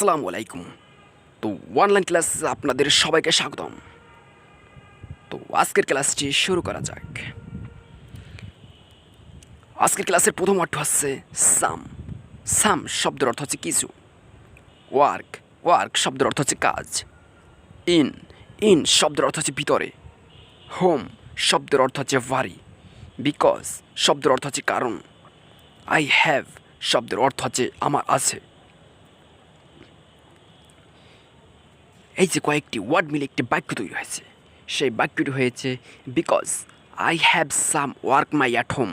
আসসালামু আলাইকুম। তো অনলাইন ক্লাস আপনাদের সবাইকে স্বাগতম। তো আজকের ক্লাসটি শুরু করা যাক। আজকের ক্লাসের প্রথম অর্থ হচ্ছে সাম। সাম শব্দের অর্থ হচ্ছে কিছু। ওয়ার্ক, ওয়ার্ক শব্দের অর্থ হচ্ছে কাজ। ইন, ইন শব্দের অর্থ হচ্ছে ভিতরে। হোম শব্দের অর্থ হচ্ছে বাড়ি। বিকজ শব্দের অর্থ হচ্ছে কারণ। আই হ্যাভ শব্দের অর্থ হচ্ছে আমার আছে। এই যে কয়েকটি ওয়ার্ড মিলে একটি বাক্য তৈরি হয়েছে, সেই বাক্যটি হয়েছে because I have some work my at home.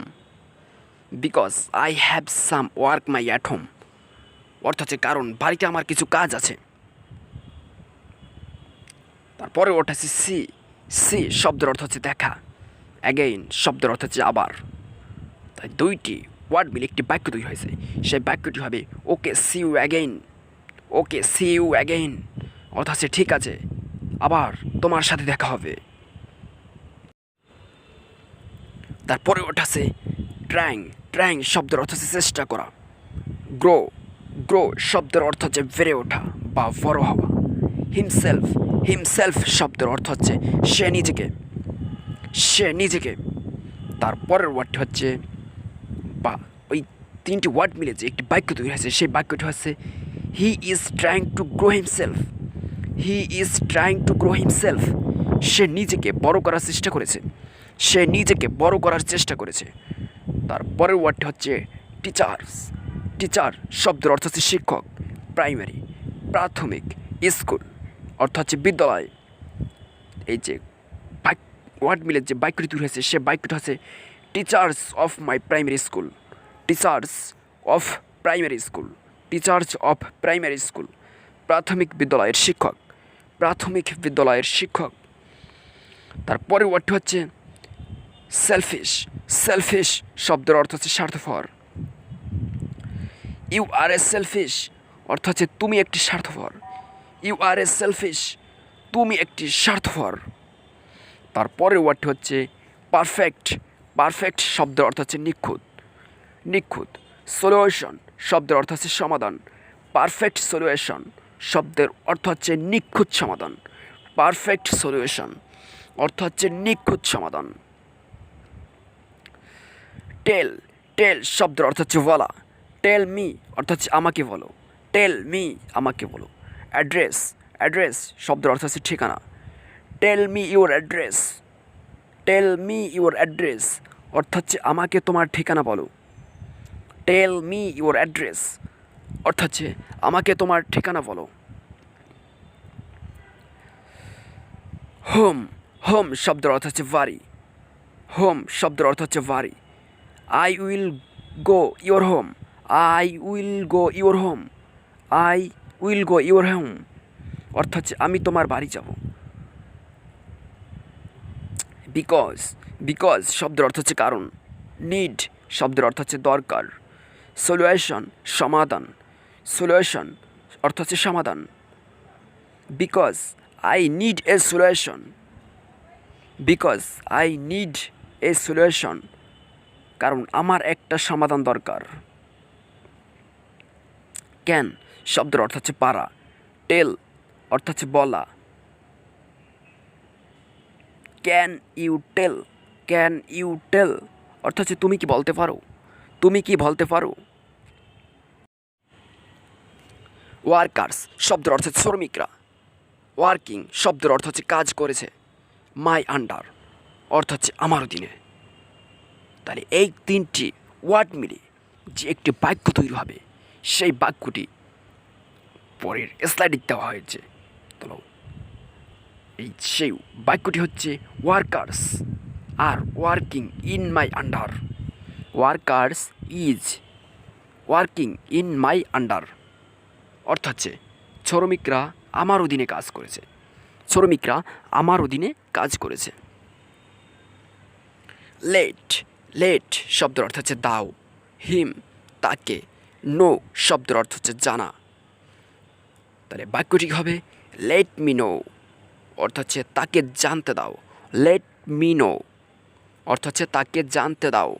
Because I have some work my at home অর্থ হচ্ছে কারণ বাড়িতে আমার কিছু কাজ আছে। তারপরে ওটা হচ্ছে সি। সি শব্দের অর্থ হচ্ছে দেখা। অ্যাগেইন শব্দের অর্থ হচ্ছে আবার। তাই দুইটি ওয়ার্ড মিলে একটি বাক্য তৈরি হয়েছে, সেই বাক্যটি হবে okay see you again. Okay see you again অর্থ হচ্ছে ঠিক আছে, আবার তোমার সাথে দেখা হবে। তারপরে ওটা আছে ট্রাইং। ট্রাইং শব্দের অর্থ হচ্ছে চেষ্টা করা। গ্রো, গ্রো শব্দের অর্থ হচ্ছে বেড়ে ওঠা বা বড় হওয়া। হিমসেলফ, হিমসেলফ শব্দের অর্থ হচ্ছে সে নিজেকে, সে নিজেকে। তারপরের ওয়ার্ডটি হচ্ছে বা ওই তিনটি ওয়ার্ড মিলে যে একটি বাক্য তৈরি হয়েছে, সেই বাক্যটি হচ্ছে he is trying to grow himself. He is trying to grow himself. সে নিজেকে বড় করার চেষ্টা করেছে, সে নিজেকে বড় করার চেষ্টা করেছে। তারপরের ওয়ার্ডটি হচ্ছে টিচার্স। টিচার শব্দের অর্থ হচ্ছে শিক্ষক। প্রাইমারি, প্রাথমিক, স্কুল অর্থ হচ্ছে বিদ্যালয়। এই যে ওয়ার্ড মিলে যে বাক্যটি তৈরি হয়েছে, সে বাক্যটি হচ্ছে teachers of my primary school. Teachers of primary school. Teachers of primary school প্রাথমিক বিদ্যালয়ের শিক্ষক, প্রাথমিক বিদ্যালয়ের শিক্ষক। তারপরের ওয়ার্ডটি হচ্ছে সেলফিশ। সেলফিশ শব্দের অর্থ হচ্ছে স্বার্থপর। ইউ আর এ সেলফিশ অর্থ হচ্ছে তুমি একটি স্বার্থপর। ইউ আর এ সেলফিশ, তুমি একটি স্বার্থপর। তারপরের ওয়ার্ডটি হচ্ছে পারফেক্ট। পারফেক্ট শব্দের অর্থ হচ্ছে নিখুঁত, নিখুঁত। সলিউশন শব্দের অর্থ হচ্ছে সমাধান। পারফেক্ট সলিউশন শব্দের অর্থ হচ্ছে নিখুঁত সমাধান। পারফেক্ট সলিউশন অর্থ হচ্ছে নিখুঁত সমাধান। টেল, টেল শব্দের অর্থ হচ্ছে বলা। টেল মি অর্থ হচ্ছে আমাকে বলো। টেল মি আমাকে বলো। অ্যাড্রেস, অ্যাড্রেস শব্দের অর্থ হচ্ছে ঠিকানা। Tell me your address. Tell me your address অর্থ হচ্ছে আমাকে তোমার ঠিকানা বলো। টেল মি ইউর অ্যাড্রেস অর্থ হচ্ছে আমাকে তোমার ঠিকানা বলো। হোম, হোম শব্দের অর্থ হচ্ছে বাড়ি। হোম শব্দের অর্থ হচ্ছে বাড়ি। I will go your home. I will go your home. I will go your home অর্থ হচ্ছে আমি তোমার বাড়ি যাব। বিকজ, বিকজ শব্দের অর্থ হচ্ছে কারণ। নিড শব্দের অর্থ হচ্ছে দরকার। সলিউশন সমাধান। সলিউশন অর্থ হচ্ছে সমাধান। Because I need a solution. Because I need a solution কারণ আমার একটা সমাধান দরকার। ক্যান শব্দের অর্থ হচ্ছে পারা। টেল অর্থ হচ্ছে বলা। Can you tell, can you tell অর্থ হচ্ছে তুমি কি বলতে পারো, তুমি কি বলতে পারো। ওয়ার্কার্স শব্দের অর্থ হচ্ছে শ্রমিকরা। ওয়ার্কিং শব্দের অর্থ হচ্ছে কাজ করেছে। মাই আন্ডার অর্থ হচ্ছে আমার অধীনে। তাহলে এই তিনটি ওয়ার্ড মিলে যে একটি বাক্য তৈরি হবে, সেই বাক্যটি পরের স্লাইডে দেওয়া হয়েছে। তো এই সেই বাক্যটি হচ্ছে workers are working in my under. Workers is working in my under অর্থ হচ্ছে শ্রমিকরা আমার অধীনে কাজ করেছে। শ্রমিকরা আমার অধীনে কাজ করেছে। লেট, লেট শব্দের অর্থ হচ্ছে দাও। হিম তাকে। নো শব্দের অর্থ হচ্ছে জানা। তাহলে বাক্যটি হবে লেট মি নো অর্থ হচ্ছে তাকে জানতে দাও। লেট মি নো অর্থ হচ্ছে তাকে জানতে দাও।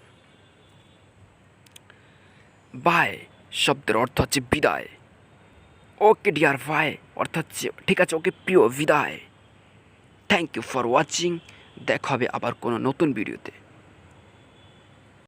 বাই শব্দের অর্থ হচ্ছে বিদায়। ওকে ডিয়ার ভাই, অর্থাৎ ঠিক আছে, ওকে প্রিয় বিদায়। Thank you for watching. দেখা হবে আবার কোনো নতুন ভিডিওতে।